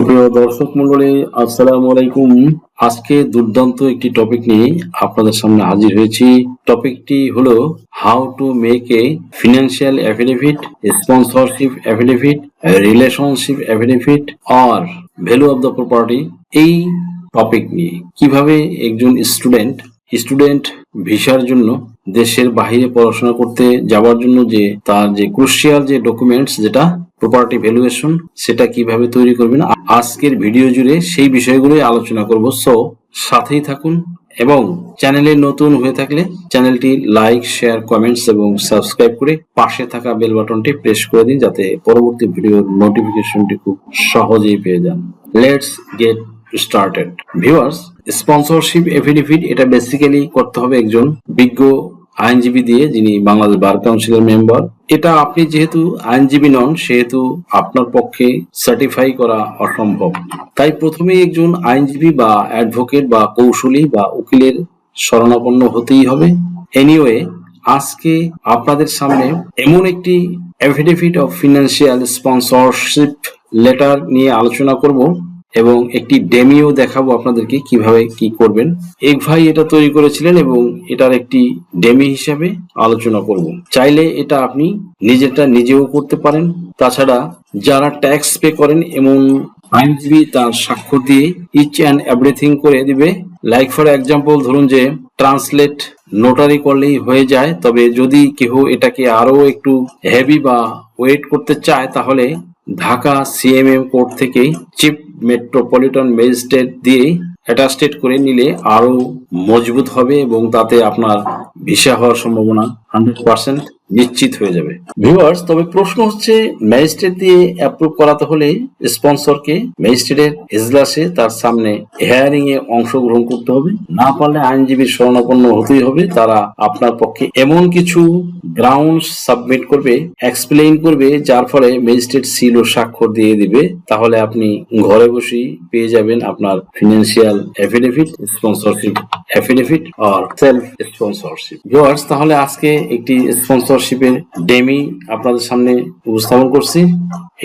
সুপ্রিয় দর্শক মন্ডলী, আসসালামু আলাইকুম। আজকে দুর্দান্ত একটি টপিক নিয়ে আপনাদের সামনে হাজির হয়েছি। টপিকটি হলো how to make a financial affidavit, sponsorship affidavit, relationship affidavit আর ভ্যালু অফ দ্য প্রপার্টি। এই টপিক নিয়ে কিভাবে একজন স্টুডেন্ট ভিসার জন্য দেশের বাইরে পড়াশোনা করতে যাওয়ার জন্য যে তার যে ক্রুশিয়াল যে ডকুমেন্টস যেটা প্রপার্টি ভ্যালুয়েশন, সেটা কিভাবে তৈরি করবেন আজকের ভিডিও জুড়ে সেই বিষয়গুলোই আলোচনা করব। সো সাথেই থাকুন এবং চ্যানেলে নতুন হয়ে থাকলে চ্যানেলটি লাইক, শেয়ার, কমেন্টস এবং সাবস্ক্রাইব করে পাশে থাকা বেল বাটনটি প্রেস করে দিন, যাতে পরবর্তী ভিডিওর নোটিফিকেশনটি খুব সহজেই পেয়ে যান। Let's get started. Viewers, sponsorship affidavit এটা বেসিক্যালি করতে হবে একজন বিজ্ঞ আইনজীবী দিয়ে, যিনি বাংলাদেশ বার কাউন্সিলের মেম্বার। এটা আপনি যেহেতু আইনজীবী নন, সেহেতু আপনার পক্ষে সার্টিফাই করা অসম্ভব। তাই প্রথমেই একজন আইনজীবী বা অ্যাডভোকেট বা কৌশলী বা উকিলের শরণাপন্ন হতেই হবে। এনিওয়ে, আজকে আপনাদের সামনে এমন একটি affidavit of financial sponsorship letter নিয়ে আলোচনা করব এবং একটি ডেমিও দেখাবো আপনাদেরকে কিভাবে কি করবেন। এক ভাই এটা তৈরি করেছিলেন এবং এটার একটি ডেমি হিসাবে আলোচনা করব। চাইলে এটা আপনি নিজেও করতে পারেন। তাছাড়া যারা ট্যাক্স পে করেন এমন আইনজীবী তার স্বাক্ষর দিয়ে ইচ অ্যান্ড এভরিথিং করে দিবে। লাইক ফর এক্সাম্পল, ধরুন যে ট্রান্সলেট নোটারি করলেই হয়ে যায়। তবে যদি কেউ এটাকে আরো একটু হেভি বা ওয়েট করতে চায়, তাহলে ঢাকা সিএমএম কোর্ট থেকে চিফ মেট্রোপলিটন ম্যাজিস্ট্রেট দিয়ে অ্যাটাস্টেড করে নিলে আরো মজবুত হবে এবং তাতে আপনার ভিসা হওয়ার সম্ভাবনা 100% নিশ্চিত হয়ে যাবে। ভিউয়ার্স, তবে প্রশ্ন হচ্ছে, ম্যাজিস্ট্রেট দিয়ে অ্যাপ্রুভ করাতে হলে স্পন্সরকে ম্যাজিস্ট্রেটের এজলাসে তার সামনে হিয়ারিং এ অংশগ্রহণ করতে হবে। না পারলে আইনজীবীর শরণাপন্ন হতেই হবে। তারা আপনার পক্ষে এমন কিছু গ্রাউন্ডস সাবমিট করবে, এক্সপ্লেইন করবে, যার ফলে ম্যাজিস্ট্রেট সিল ও স্বাক্ষর দিয়ে দিবে। তাহলে আপনি ঘরে বসেই পেয়ে যাবেন আপনার ফিনান্সিয়াল এফিডেভিট, স্পন্সরশিপ এফিডেভিট আর সেলফ স্পন্সরশিপ। ভিউয়ার্স, তাহলে আজকে একটি স্পন্সরশিপের ডেমি আপনাদের সামনে উপস্থাপন করছি।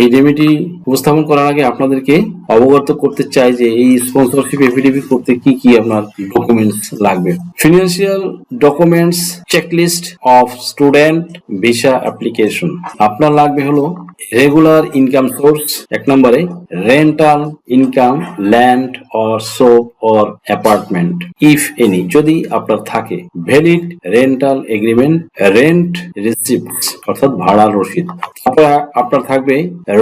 এই ডেমিটি উপস্থাপন করার আগে আপনাদেরকে অবগত করতে চাই যে এই স্পন্সরশিপ এফিডেভিট করতে কি কি আপনার ডকুমেন্টস লাগবে। Financial documents checklist of student visa application. আপনার লাগবে হলো রেগুলার ইনকাম সোর্স, এক নম্বরে rental income, land or shop or apartment if any, যদি আপনার থাকে। Valid rental agreement, rent receipt অর্থাৎ ভাড়ার রসিদ। তারপর আপনার থাকবে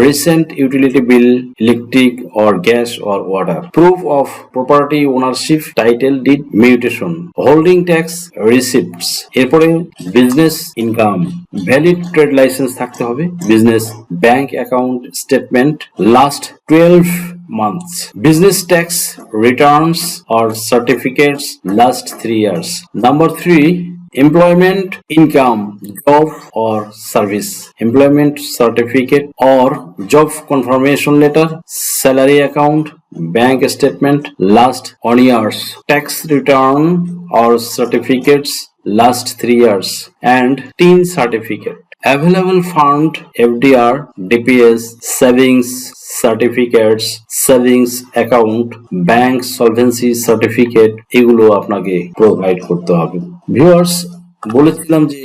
recent utility bill, electric or gas or water, proof of property ownership, title deed, mutation, holding tax receipts. এরপরে business income, valid trade licence থাকতে হবে, business bank account statement last 12 months, business tax returns or certificates last 3 years. Number 3, employment income, job or service, employment certificate or job confirmation letter, salary account, bank statement last 1 years, tax return or certificates last 3 years, and TIN certificate. Available fund, FDR, DPS, savings certificates, savings account, bank solvency certificate, এগুলো আপনাকে provide করতে হবে। Viewers, বলেছিলাম যে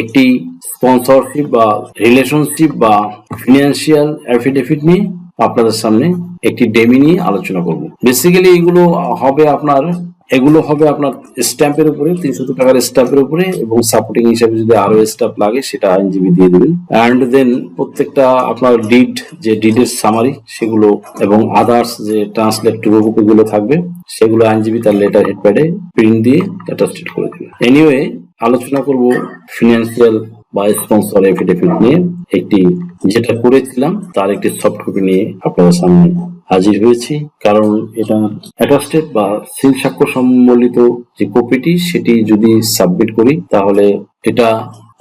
একটি sponsorship বা relationship বা financial affidavit নিয়ে আপনাদের সামনে একটি ডেমি নিয়ে আলোচনা করব। বেসিক্যালি এগুলো হবে আপনার স্ট্যাম্পের উপরে, 300 টাকার স্ট্যাম্পের উপরে, এবং সাপোর্টিং হিসেবে যদি আরো স্ট্যাম্প লাগে সেটা আইনজীবী দিয়ে দেবেন। অ্যান্ড দেন প্রত্যেকটা আপনার ডিডের সামারি সেগুলো এবং আদার্স যে ট্রান্সলেট টুকু গুলো থাকবে সেগুলো আইনজীবী তার লেটার হেডপ্যাডে প্রিন্ট দিয়ে অ্যাটাস্টেড করে দেবে। এনিওয়ে, আলোচনা করব ফিনান্সিয়াল বা স্পন্সর এফিডেভিট নিয়ে। একটি যেটা করেছিলাম তার একটি সফট কপি নিয়ে আপনাদের সামনে হাজির হয়েছি, কারণ এটা অ্যাটাস্টেড বা সিল স্বাক্ষর সম্বলিত যে কপিটি সেটি যদি সাবমিট করি তাহলে এটা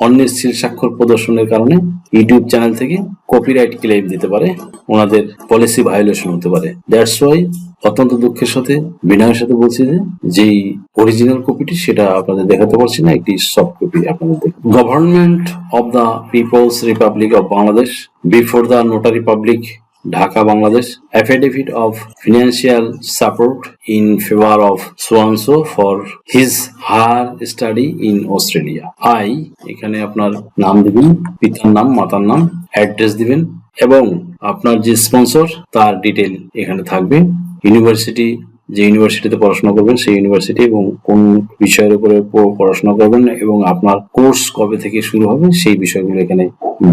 অন্যের সিল স্বাক্ষর প্রদর্শনের কারণে ইউটিউব চ্যানেল থেকে কপিরাইট ক্লেম দিতে পারে, ওনাদের পলিসি ভায়োলেশন হতে পারে। দ্যাটস ওয়াই অত্যন্ত দুঃখের সাথে বিনয়ের সাথে বলছি যে যেই অরিজিনাল কপিটি সেটা আপনাদের দেখাতে পারছি না, একটি সফট কপি আপনাদের দেখুন। Government of the people's republic of Bangladesh before the notary public Dhaka, Bangladesh. Affidavit of financial support in favor of so-and-so for his higher study in Australia. I এখানে আপনার নাম দিবেন, পিতার নাম, মাতার নাম, অ্যাড্রেস দিবেন এবং আপনার যে স্পন্সর তার ডিটেল এখানে থাকবে। ইউনিভার্সিটি, যে ইউনিভার্সিটিতে পড়াশোনা করবেন সেই ইউনিভার্সিটি এবং কোন বিষয়ের উপরে পড়াশোনা করবেন এবং আপনার কোর্স কবে থেকে শুরু হবে সেই বিষয়গুলো এখানে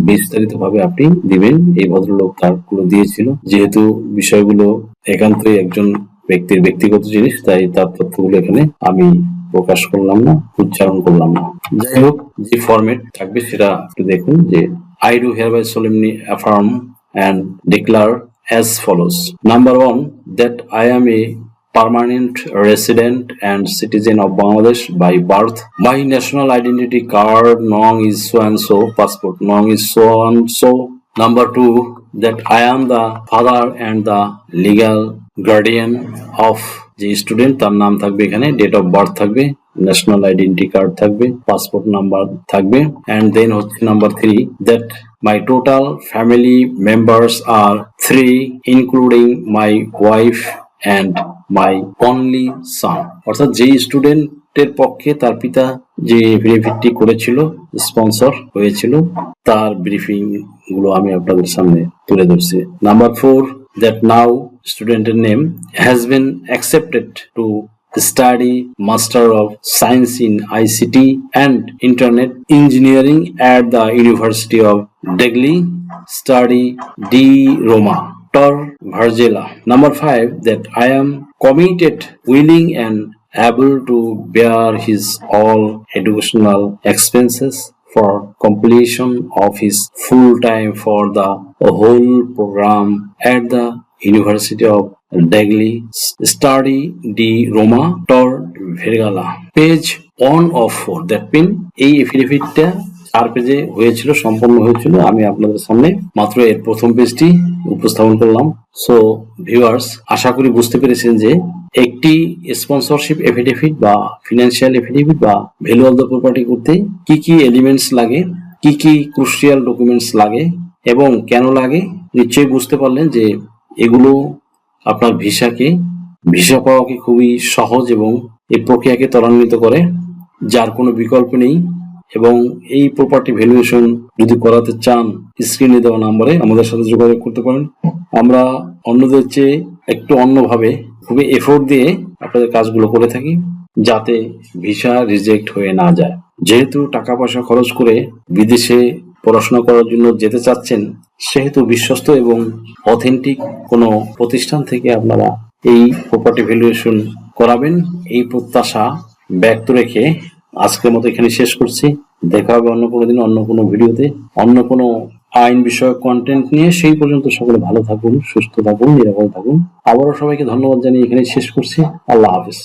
বিস্তারিতভাবে আপনি দিবেন। এই ভদ্রলোক তারগুলো দিয়েছিল। যেহেতু বিষয়গুলো একান্তই একজন ব্যক্তির ব্যক্তিগত জিনিস, তাই তার তথ্যগুলো এখানে আমি প্রকাশ করলাম না, উচ্চারণ করলাম না। যাই হোক, যে ফরম্যাট থাকবে সেটা একটু দেখুন। যে I do hereby solemnly affirm and declare as follows. Number 1, that I am a permanent resident and citizen of Bangladesh by birth. My national identity card nong is so and so, passport nong is so and so. Number 2, that I am the father and the legal guardian of যে student, তার নাম থাকবে এখানে, date of birth থাকবে, national identity card থাকবে, passport number থাকবে। And then হচ্ছে number 3, that my total family members আর 3 including my wife and my only son. অর্থাৎ যেই স্টুডেন্টের পক্ষে তার পিতা যে এফিডেভিটটি করেছিল, স্পন্সর হয়েছিল, তার ব্রিফিং গুলো আমি আপনাদের সামনে তুলে ধরছি। Number 4, that now student name has been accepted to study Master of Science in ICT and Internet Engineering at the University of Delhi, study D. Roma, Tor Vargela. Number 5, that I am committed, willing and able to bear his all educational expenses for completion of his full time for the whole program at the University of Delhi, study D. Roma, Tor Vergala. Page 1 of 4. That mean এই এফিডেভিটটা 4 পেজে হয়েছিল, সম্পন্ন হয়েছিল। আমি আপনাদের সামনে মাত্র এর প্রথম পেজটি উপস্থাপন করলাম। সো ভিউয়ার্স, আশা করি বুঝতে পেরেছেন যে একটি স্পন্সরশিপ এফিডেভিট বা ফিনান্সিয়াল এফিডেভিট বা ভ্যালু অফ দ্য প্রপার্টি করতে কি কি এলিমেন্টস লাগে, কি কি ক্রুশিয়াল ডকুমেন্টস লাগে এবং কেন লাগে, নিশ্চয়ই বুঝতে পারলেন যে এগুলো আপনার ভিসা পাওয়াকে খুবই সহজ এবং এই প্রক্রিয়াকে ত্বরান্বিত করে, যার কোনো বিকল্প নেই। এবং এই প্রপার্টি ভ্যালুয়েশন যদি করাতে চান, স্ক্রিনে দেওয়া নাম্বারে আমাদের সাথে যোগাযোগ করতে পারেন। আমরা অন্যদের চেয়ে একটু অন্যভাবে খুবই এফোর্ট দিয়ে আপনাদের কাজগুলো করে থাকি, যাতে ভিসা রিজেক্ট হয়ে না যায়। যেহেতু টাকা পয়সা খরচ করে বিদেশে পড়াশোনা করার জন্য যেতে চাচ্ছেন, সেহেতু বিশ্বস্ত এবং অথেন্টিক কোনো প্রতিষ্ঠান থেকে আপনারা এই প্রপার্টি ভ্যালুয়েশন করাবেন, এই প্রত্যাশা ব্যক্ত রেখে আজকের মতো এখানে শেষ করছি। দেখা হবে অন্য কোনো দিন, অন্য কোনো ভিডিওতে, অন্য কোনো আইন বিষয়ক কন্টেন্ট নিয়ে। সেই পর্যন্ত সকলে ভালো থাকুন, সুস্থ থাকুন, নিরাপদ থাকুন। আবারও সবাইকে ধন্যবাদ জানিয়ে এখানে শেষ করছি। আল্লাহ হাফেজ।